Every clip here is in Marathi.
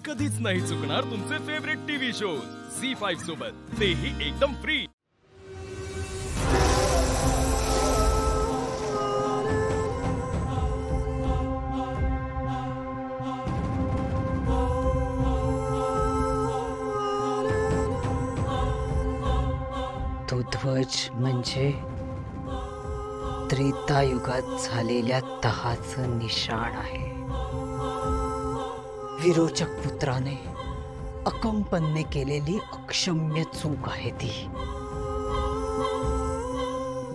कधीच नाही चुकणार तुमचे फेवरेट टीव्ही शोज झी5 सोबत, तेही एकदम फ्री। तो ध्वज म्हणजे त्रेतायुगात झालेल्या तहाचं निशाण आहे। विरोचक पुत्राने अकंपनने केलेली अक्षम्य चूक आहे ती।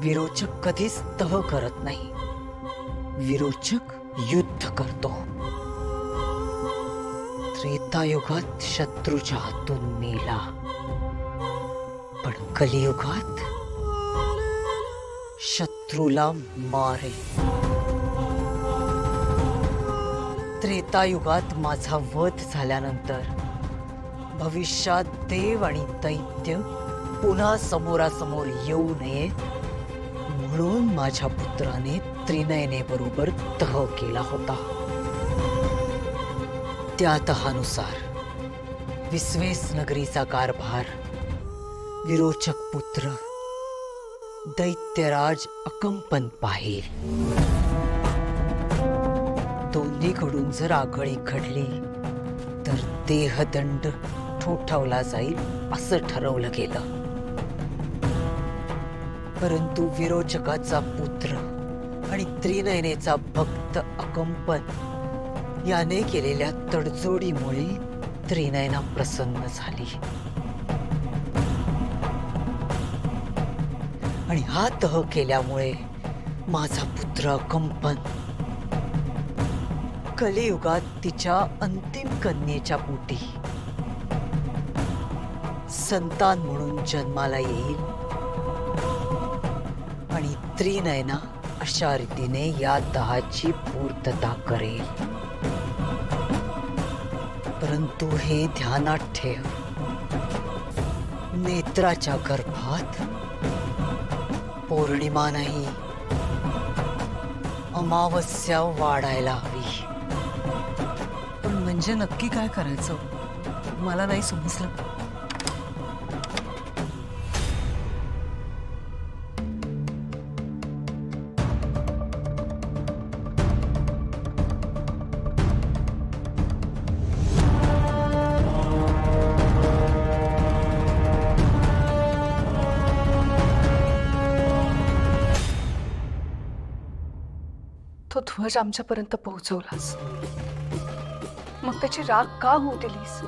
विरोचक कधीच तह करत नाही, विरोचक युद्ध करतो। त्रेतायुगात शत्रूच्या हातून मेला, पण कलियुगात शत्रूला मारे। त्रेतायुगात माझा वध झाल्यानंतर भविष्यात देव आणि दैत्य पुन्हा समोरासमोर येऊ नये म्हणून माझ्या पुत्राने त्रिनयनेबरोबर तह केला होता। त्या तहानुसार विश्वेस नगरीचा कारभार विरोचक पुत्र दैत्यराज अकंपन पाहिल। दोन्हीकडून जर आगळी घडली तर देहदंड ठोठावला जाईल असं ठरवलं गेलं। परंतु विरोचकाचा पुत्र आणि त्रिनयनेचा भक्त अकंपन याने केलेल्या तडजोडीमुळे त्रिनयना प्रसन्न झाली आणि हा तह केल्यामुळे माझा पुत्र अकंपन कलियुगात तिच्या अंतिम कन्येच्या पोटी संतान म्हणून जन्माला येईल आणि त्रिनयना अशा रीतीने या तहाची पूर्तता करेल। परंतु हे ध्यानात ठेव, नेत्राच्या गर्भात पौर्णिमा नाही, अमावस्या वाढायला हवी। पण म्हणजे नक्की काय करायचं मला नाही समजलं। तो ध्वज आमच्यापर्यंत पोहोचवलास, मग त्याची राग का होऊ दिलीस?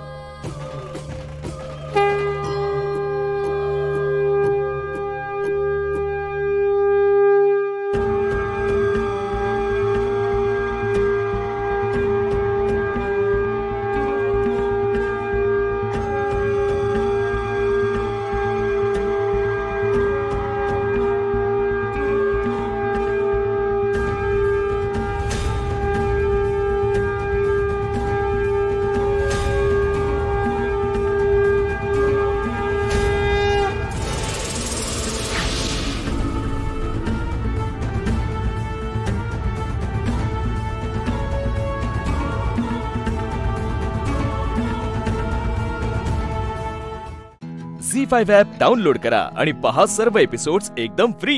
झी5 ॲप डाउनलोड करा आणि पहा सर्व एपिसोड्स एकदम फ्री।